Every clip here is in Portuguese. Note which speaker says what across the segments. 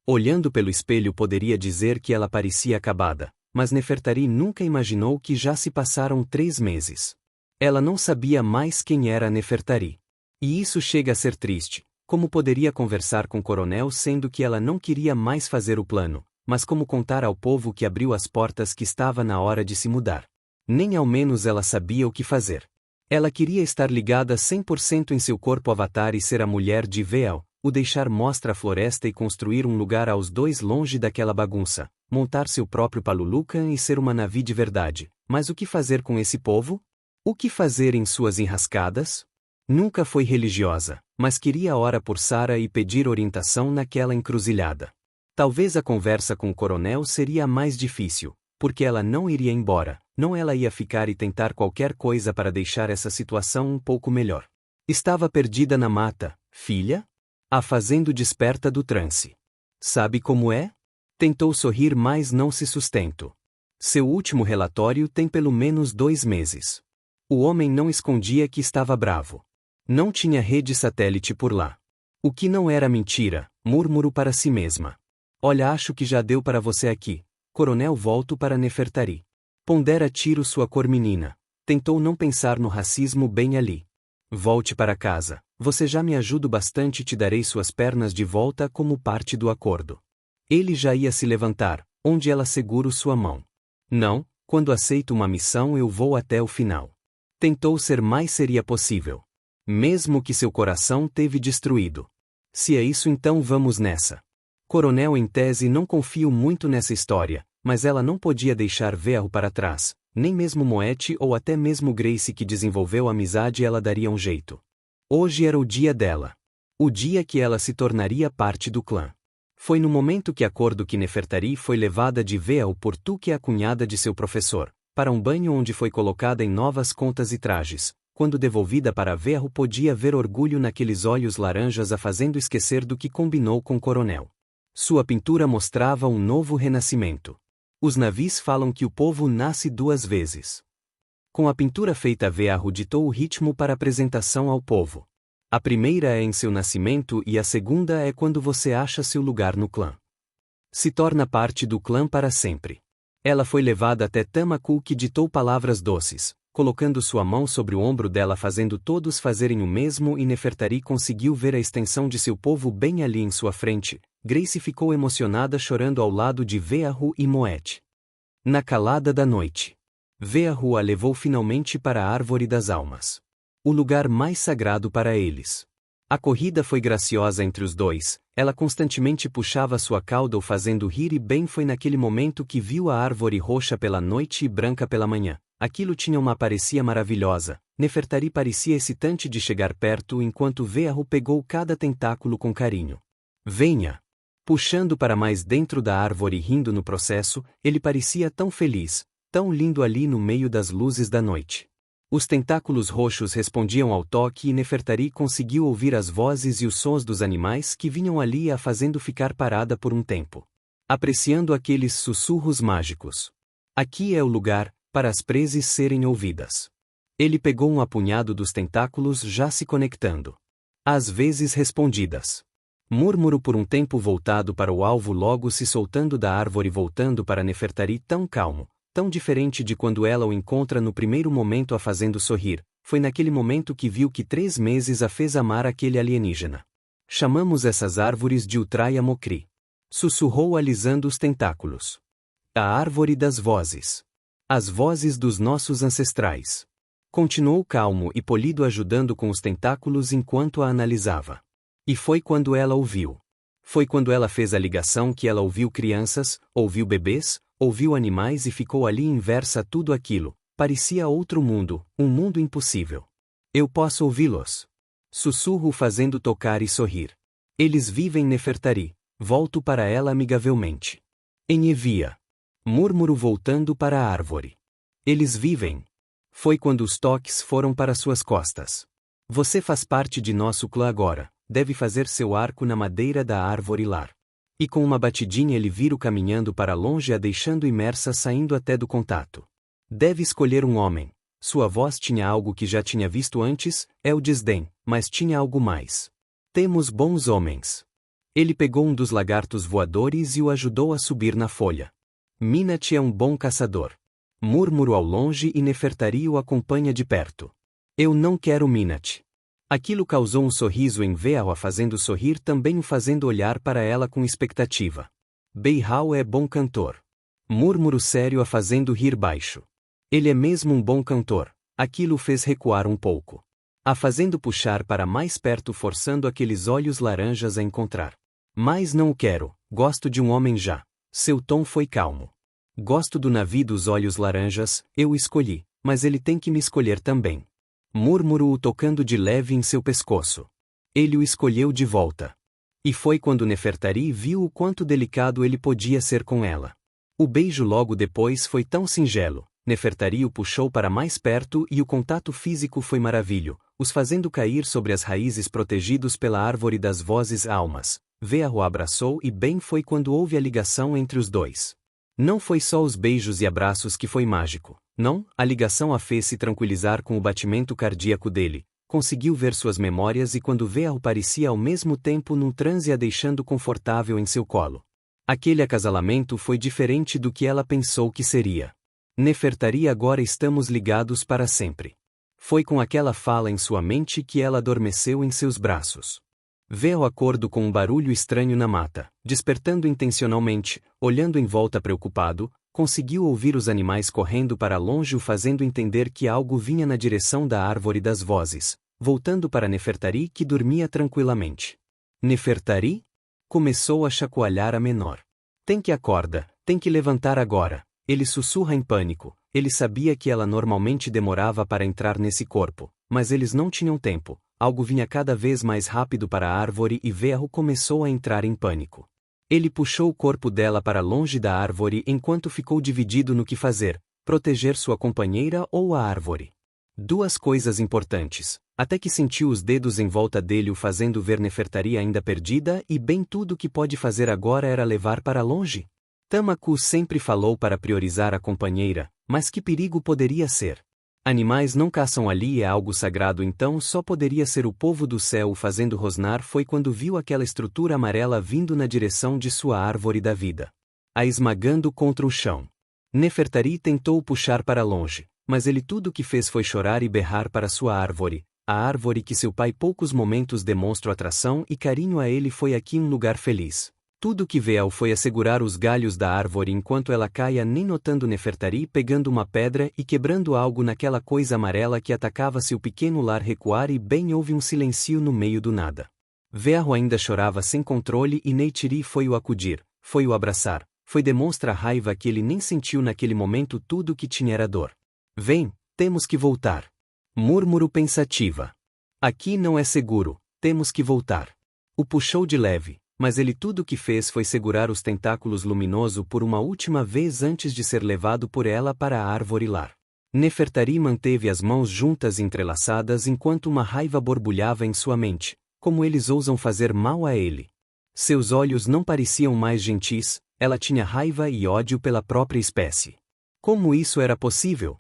Speaker 1: Olhando pelo espelho poderia dizer que ela parecia acabada, mas Nefertari nunca imaginou que já se passaram 3 meses. Ela não sabia mais quem era Nefertari. E isso chega a ser triste. Como poderia conversar com o coronel sendo que ela não queria mais fazer o plano, mas como contar ao povo que abriu as portas que estava na hora de se mudar? Nem ao menos ela sabia o que fazer. Ela queria estar ligada 100% em seu corpo avatar e ser a mulher de Véal, o deixar mostra a floresta e construir um lugar aos dois longe daquela bagunça, montar seu próprio Palulucan e ser uma Navi de verdade. Mas o que fazer com esse povo? O que fazer em suas enrascadas? Nunca foi religiosa, mas queria orar por Sara e pedir orientação naquela encruzilhada. Talvez a conversa com o coronel seria a mais difícil, porque ela não iria embora, não ela ia ficar e tentar qualquer coisa para deixar essa situação um pouco melhor. Estava perdida na mata, filha? A fazendo desperta do transe. Sabe como é? Tentou sorrir mas não se sustentou. Seu último relatório tem pelo menos 2 meses. O homem não escondia que estava bravo. Não tinha rede satélite por lá. O que não era mentira, murmurou para si mesma. Olha, acho que já deu para você aqui. Coronel, volto para Nefertari. Pondera tiro sua cor, menina. Tentou não pensar no racismo bem ali. Volte para casa. Você já me ajuda bastante, te darei suas pernas de volta como parte do acordo. Ele já ia se levantar, onde ela segurou sua mão. Não, quando aceito uma missão eu vou até o final. Tentou ser mais seria possível. Mesmo que seu coração teve destruído. Se é isso então vamos nessa. Coronel, em tese não confio muito nessa história, mas ela não podia deixar Véal para trás, nem mesmo Moete ou até mesmo Grace que desenvolveu amizade ela daria um jeito. Hoje era o dia dela. O dia que ela se tornaria parte do clã. Foi no momento que acordo que Nefertari foi levada de Véal por Tuque, a cunhada de seu professor, para um banho onde foi colocada em novas contas e trajes. Quando devolvida para Véal podia ver orgulho naqueles olhos laranjas a fazendo esquecer do que combinou com o coronel. Sua pintura mostrava um novo renascimento. Os navis falam que o povo nasce 2 vezes. Com a pintura feita, Véal ditou o ritmo para a apresentação ao povo. A primeira é em seu nascimento e a segunda é quando você acha seu lugar no clã. Se torna parte do clã para sempre. Ela foi levada até Tamaku, que ditou palavras doces, colocando sua mão sobre o ombro dela fazendo todos fazerem o mesmo, e Nefertari conseguiu ver a extensão de seu povo bem ali em sua frente. Grace ficou emocionada chorando ao lado de Véal e Moete. Na calada da noite, Véal a levou finalmente para a Árvore das Almas. O lugar mais sagrado para eles. A corrida foi graciosa entre os dois, ela constantemente puxava sua cauda o fazendo rir, e bem foi naquele momento que viu a árvore roxa pela noite e branca pela manhã. Aquilo tinha uma aparência maravilhosa. Nefertari parecia excitante de chegar perto enquanto Véal pegou cada tentáculo com carinho. Venha! Puxando para mais dentro da árvore e rindo no processo, ele parecia tão feliz, tão lindo ali no meio das luzes da noite. Os tentáculos roxos respondiam ao toque e Nefertari conseguiu ouvir as vozes e os sons dos animais que vinham ali, a fazendo ficar parada por um tempo. Apreciando aqueles sussurros mágicos. Aqui é o lugar para as preces serem ouvidas. Ele pegou um apunhado dos tentáculos já se conectando. Às vezes respondidas. Murmurou por um tempo voltado para o alvo, logo se soltando da árvore, voltando para Nefertari tão calmo, tão diferente de quando ela o encontra no primeiro momento, a fazendo sorrir. Foi naquele momento que viu que 3 meses a fez amar aquele alienígena. Chamamos essas árvores de Utraya Mokri. Sussurrou alisando os tentáculos. A árvore das vozes. As vozes dos nossos ancestrais. Continuou calmo e polido, ajudando com os tentáculos enquanto a analisava. E foi quando ela ouviu. Foi quando ela fez a ligação que ela ouviu crianças, ouviu bebês, ouviu animais e ficou ali inversa a tudo aquilo. Parecia outro mundo, um mundo impossível. Eu posso ouvi-los. Sussurro fazendo tocar e sorrir. Eles vivem Nefertari. Volto para ela amigavelmente. Enevia. Murmurou voltando para a árvore. Eles vivem. Foi quando os toques foram para suas costas. Você faz parte de nosso clã agora. Deve fazer seu arco na madeira da árvore lar. E com uma batidinha ele vira caminhando para longe, a deixando imersa, saindo até do contato. Deve escolher um homem. Sua voz tinha algo que já tinha visto antes, é o desdém, mas tinha algo mais. Temos bons homens. Ele pegou um dos lagartos voadores e o ajudou a subir na folha. Minat é um bom caçador. Murmurou ao longe e Nefertari o acompanha de perto. Eu não quero Minat. Aquilo causou um sorriso em Veahu, fazendo sorrir, também o fazendo olhar para ela com expectativa. Beihao é bom cantor. Murmurou sério, a fazendo rir baixo. Ele é mesmo um bom cantor. Aquilo o fez recuar um pouco. A fazendo puxar para mais perto, forçando aqueles olhos laranjas a encontrar. Mas não o quero, gosto de um homem já. Seu tom foi calmo. Gosto do navio dos olhos laranjas, eu o escolhi, mas ele tem que me escolher também. Murmurou-o tocando de leve em seu pescoço. Ele o escolheu de volta. E foi quando Nefertari viu o quanto delicado ele podia ser com ela. O beijo logo depois foi tão singelo. Nefertari o puxou para mais perto e o contato físico foi maravilhoso, os fazendo cair sobre as raízes protegidos pela árvore das vozes almas. Veahu o abraçou e bem foi quando houve a ligação entre os dois. Não foi só os beijos e abraços que foi mágico. Não, a ligação a fez se tranquilizar com o batimento cardíaco dele. Conseguiu ver suas memórias e quando Veahu parecia ao mesmo tempo num transe, a deixando confortável em seu colo. Aquele acasalamento foi diferente do que ela pensou que seria. Nefertari, agora estamos ligados para sempre. Foi com aquela fala em sua mente que ela adormeceu em seus braços. Veahu acordou com um barulho estranho na mata, despertando intencionalmente, olhando em volta preocupado, conseguiu ouvir os animais correndo para longe, o fazendo entender que algo vinha na direção da árvore das vozes, voltando para Nefertari, que dormia tranquilamente. Nefertari? Começou a chacoalhar a menor. Tem que acordar, tem que levantar agora. Ele sussurra em pânico. Ele sabia que ela normalmente demorava para entrar nesse corpo, mas eles não tinham tempo. Algo vinha cada vez mais rápido para a árvore e Veahu começou a entrar em pânico. Ele puxou o corpo dela para longe da árvore enquanto ficou dividido no que fazer, proteger sua companheira ou a árvore. Duas coisas importantes, até que sentiu os dedos em volta dele, o fazendo ver Nefertari ainda perdida, e bem tudo que pode fazer agora era levar para longe. Tamaku sempre falou para priorizar a companheira, mas que perigo poderia ser? Animais não caçam ali, é algo sagrado, então só poderia ser o povo do céu. O fazendo rosnar foi quando viu aquela estrutura amarela vindo na direção de sua árvore da vida, a esmagando contra o chão. Nefertari tentou puxar para longe, mas ele tudo que fez foi chorar e berrar para sua árvore, a árvore que seu pai poucos momentos demonstrou atração e carinho a ele. Foi aqui um lugar feliz. Tudo que Veahu foi assegurar os galhos da árvore enquanto ela caia, nem notando Nefertari pegando uma pedra e quebrando algo naquela coisa amarela que atacava seu pequeno lar recuar, e bem houve um silêncio no meio do nada. Veahu ainda chorava sem controle e Neytiri foi o acudir, foi o abraçar, foi demonstrar raiva que ele nem sentiu naquele momento. Tudo que tinha era dor. Vem, temos que voltar. Murmurou pensativa. Aqui não é seguro, temos que voltar. O puxou de leve. Mas ele tudo o que fez foi segurar os tentáculos luminosos por uma última vez antes de ser levado por ela para a árvore lar. Nefertari manteve as mãos juntas e entrelaçadas enquanto uma raiva borbulhava em sua mente. Como eles ousam fazer mal a ele? Seus olhos não pareciam mais gentis, ela tinha raiva e ódio pela própria espécie. Como isso era possível?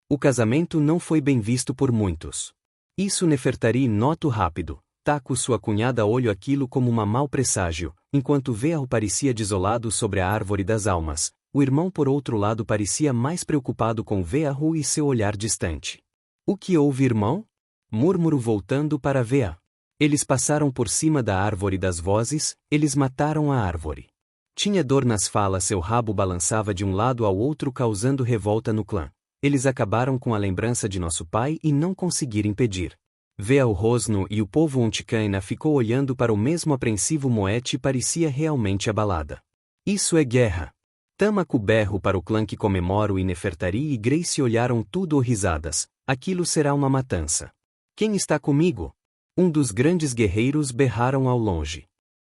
Speaker 1: O casamento não foi bem visto por muitos. Isso Nefertari notou rápido. Taco, sua cunhada, olhou aquilo como um mau presságio, enquanto Veahu parecia desolado sobre a árvore das almas. O irmão, por outro lado, parecia mais preocupado com Veahu e seu olhar distante. O que houve, irmão? Murmurou voltando para Veahu. Eles passaram por cima da árvore das vozes, eles mataram a árvore. Tinha dor nas falas, seu rabo balançava de um lado ao outro, causando revolta no clã. Eles acabaram com a lembrança de nosso pai e não conseguiram impedir. Veahu rosno e o povo Onticaina ficou olhando para o mesmo apreensivo. Moete parecia realmente abalada. Isso é guerra. Tamaku berro para o clã que comemoro, e Nefertari e Grace olharam tudo horrorizadas. Aquilo será uma matança. Quem está comigo? Um dos grandes guerreiros berraram ao longe.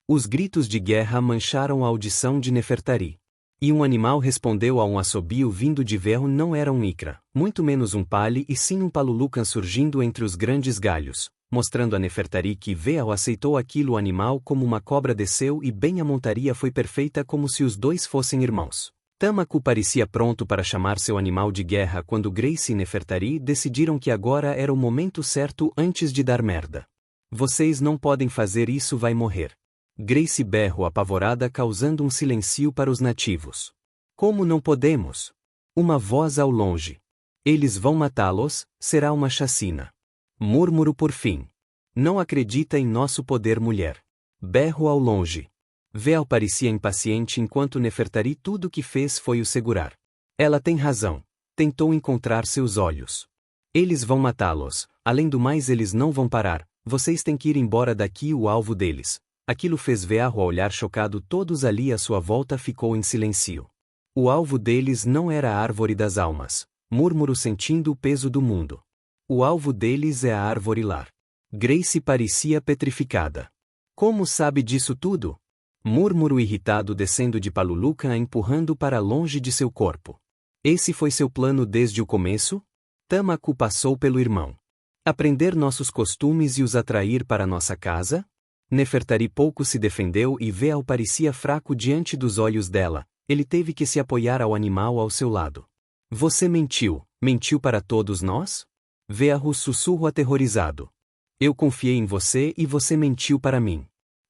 Speaker 1: Os gritos de guerra mancharam a audição de Nefertari. E um animal respondeu a um assobio vindo de Veahu. Não era um Ikra, muito menos um Pali, e sim um Palulucan surgindo entre os grandes galhos, mostrando a Nefertari que Veahu aceitou aquilo. O animal como uma cobra desceu e bem a montaria foi perfeita, como se os dois fossem irmãos. Tamaku parecia pronto para chamar seu animal de guerra quando Grace e Nefertari decidiram que agora era o momento certo antes de dar merda. Vocês não podem fazer isso, vai morrer. Grace berrou apavorada, causando um silêncio para os nativos. Como não podemos? Uma voz ao longe. Eles vão matá-los, será uma chacina. Murmurou por fim. Não acredita em nosso poder, mulher. Berro ao longe. Veal parecia impaciente enquanto Nefertari tudo o que fez foi o segurar. Ela tem razão. Tentou encontrar seus olhos. Eles vão matá-los, além do mais eles não vão parar, vocês têm que ir embora daqui. O alvo deles. Aquilo fez Vearro olhar chocado. Todos ali à sua volta ficou em silêncio. O alvo deles não era a árvore das almas. Murmurou sentindo o peso do mundo. O alvo deles é a árvore lar. Grace parecia petrificada. Como sabe disso tudo? Murmurou irritado, descendo de Paluluca, a empurrando para longe de seu corpo. Esse foi seu plano desde o começo? Tamaku passou pelo irmão. Aprender nossos costumes e os atrair para nossa casa? Nefertari pouco se defendeu e Veal parecia fraco diante dos olhos dela. Ele teve que se apoiar ao animal ao seu lado. Você mentiu. Mentiu para todos nós? Vearro sussurrou aterrorizado. Eu confiei em você e você mentiu para mim.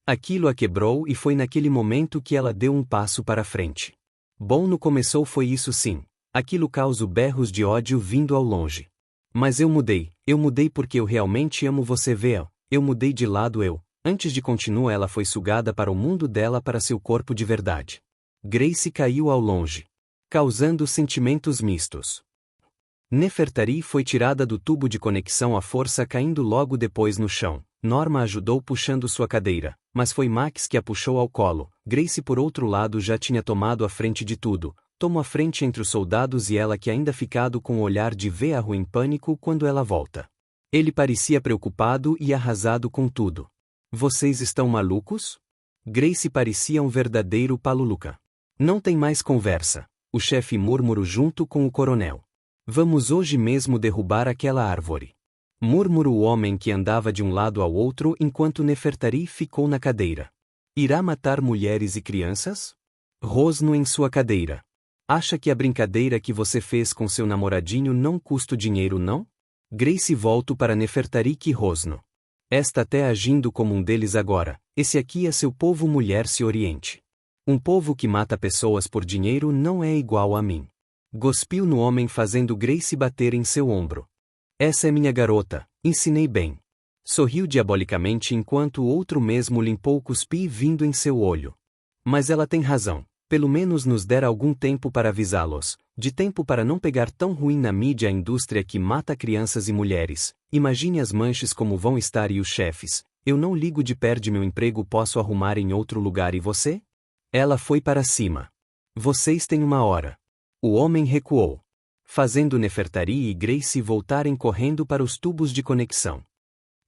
Speaker 1: Aquilo a quebrou e foi naquele momento que ela deu um passo para frente. Bom, no começo foi isso sim. Aquilo causou berros de ódio vindo ao longe. Mas eu mudei porque eu realmente amo você, Veal. Eu mudei de lado. Antes de continuar, ela foi sugada para o mundo dela, para seu corpo de verdade. Grace caiu ao longe, causando sentimentos mistos. Nefertari foi tirada do tubo de conexão à força, caindo logo depois no chão. Norma ajudou puxando sua cadeira, mas foi Max que a puxou ao colo. Grace, por outro lado, já tinha tomado a frente de tudo. Tomou a frente entre os soldados e ela, que ainda ficado com o olhar de Vearro em pânico quando ela volta. Ele parecia preocupado e arrasado com tudo. Vocês estão malucos? Grace parecia um verdadeiro paluluca. Não tem mais conversa. O chefe murmurou junto com o coronel. Vamos hoje mesmo derrubar aquela árvore. Murmurou o homem que andava de um lado ao outro enquanto Nefertari ficou na cadeira. Irá matar mulheres e crianças? Rosnou em sua cadeira. Acha que a brincadeira que você fez com seu namoradinho não custa dinheiro, não? Grace voltou para Nefertari, que rosnou. Está até agindo como um deles agora. Esse aqui é seu povo, mulher, se oriente. Um povo que mata pessoas por dinheiro não é igual a mim. Cuspiu no homem, fazendo Grace bater em seu ombro. Essa é minha garota, ensinei bem. Sorriu diabolicamente enquanto o outro mesmo limpou o cuspi vindo em seu olho. Mas ela tem razão. Pelo menos nos dera algum tempo para avisá-los. De tempo para não pegar tão ruim na mídia a indústria que mata crianças e mulheres. Imagine as manches como vão estar e os chefes. Eu não ligo de perder meu emprego, posso arrumar em outro lugar. E você? Ela foi para cima. Vocês têm uma hora. O homem recuou, fazendo Nefertari e Grace voltarem correndo para os tubos de conexão.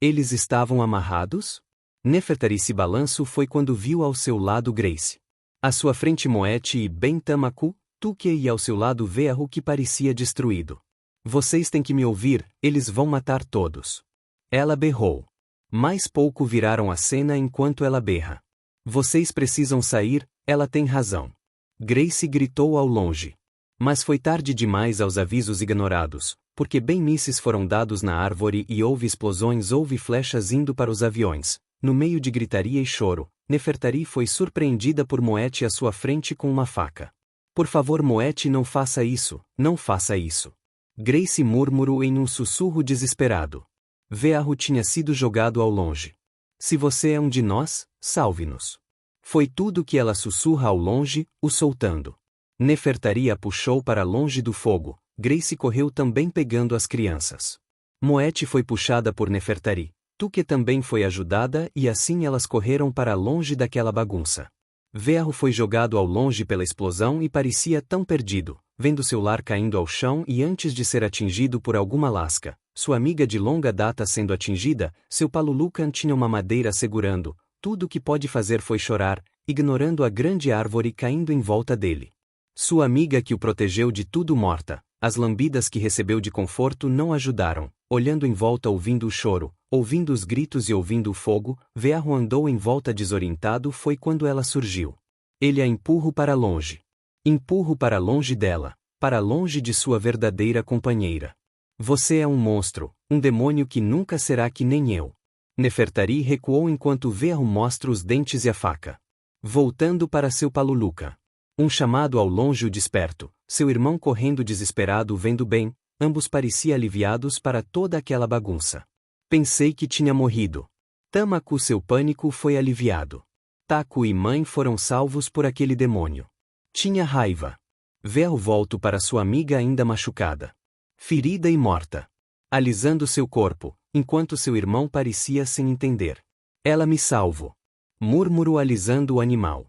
Speaker 1: Eles estavam amarrados? Nefertari se balançou foi quando viu ao seu lado Grace. À sua frente Moete e Ben Tamaku, Tuque, e ao seu lado Vearro, que parecia destruído. Vocês têm que me ouvir, eles vão matar todos. Ela berrou. Mais pouco viraram a cena enquanto ela berra. Vocês precisam sair, ela tem razão. Grace gritou ao longe. Mas foi tarde demais aos avisos ignorados, porque bem mísseis foram dados na árvore e houve explosões, houve flechas indo para os aviões. No meio de gritaria e choro, Nefertari foi surpreendida por Moete à sua frente com uma faca. Por favor, Moete, não faça isso, não faça isso. Grace murmurou em um sussurro desesperado. Vearro tinha sido jogado ao longe. Se você é um de nós, salve-nos. Foi tudo que ela sussurra ao longe, o soltando. Nefertari a puxou para longe do fogo. Grace correu também pegando as crianças. Moete foi puxada por Nefertari. Tuque também foi ajudada e assim elas correram para longe daquela bagunça. Vearro foi jogado ao longe pela explosão e parecia tão perdido, vendo seu lar caindo ao chão e antes de ser atingido por alguma lasca, sua amiga de longa data sendo atingida, seu palulucan tinha uma madeira segurando. Tudo o que pode fazer foi chorar, ignorando a grande árvore caindo em volta dele. Sua amiga que o protegeu de tudo morta. As lambidas que recebeu de conforto não ajudaram. Olhando em volta, ouvindo o choro, ouvindo os gritos e ouvindo o fogo, Vearro andou em volta desorientado. Foi quando ela surgiu. Ele a empurrou para longe. Empurro para longe dela, para longe de sua verdadeira companheira. Você é um monstro, um demônio que nunca será que nem eu. Nefertari recuou enquanto Vehu mostra os dentes e a faca. Voltando para seu paluluca. Um chamado ao longe o desperto, seu irmão correndo desesperado vendo bem, ambos pareciam aliviados para toda aquela bagunça. Pensei que tinha morrido. Tamaku seu pânico foi aliviado. Taku e mãe foram salvos por aquele demônio. Tinha raiva. Vehu volto para sua amiga ainda machucada. Ferida e morta. Alisando seu corpo, enquanto seu irmão parecia sem entender. Ela me salvo. Murmurou alisando o animal.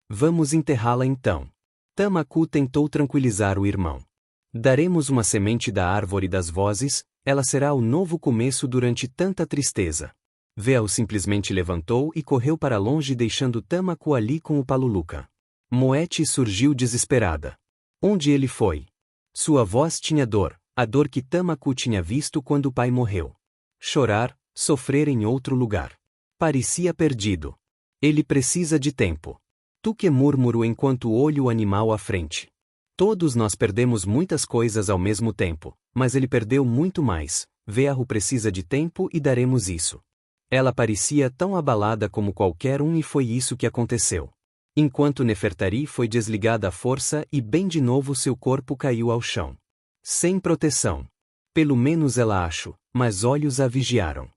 Speaker 1: Vamos enterrá-la então. Tamaku tentou tranquilizar o irmão. Daremos uma semente da árvore das vozes, ela será o novo começo durante tanta tristeza. Vehu simplesmente levantou e correu para longe deixando Tamaku ali com o paluluca. Moete surgiu desesperada. Onde ele foi? Sua voz tinha dor, a dor que Tamaku tinha visto quando o pai morreu. Chorar, sofrer em outro lugar. Parecia perdido. Ele precisa de tempo. Tuque murmurou enquanto olha o animal à frente. Todos nós perdemos muitas coisas ao mesmo tempo, mas ele perdeu muito mais. Vehu precisa de tempo e daremos isso. Ela parecia tão abalada como qualquer um e foi isso que aconteceu. Enquanto Nefertari foi desligada à força e bem de novo seu corpo caiu ao chão. Sem proteção. Pelo menos ela achou, mas olhos a vigiaram.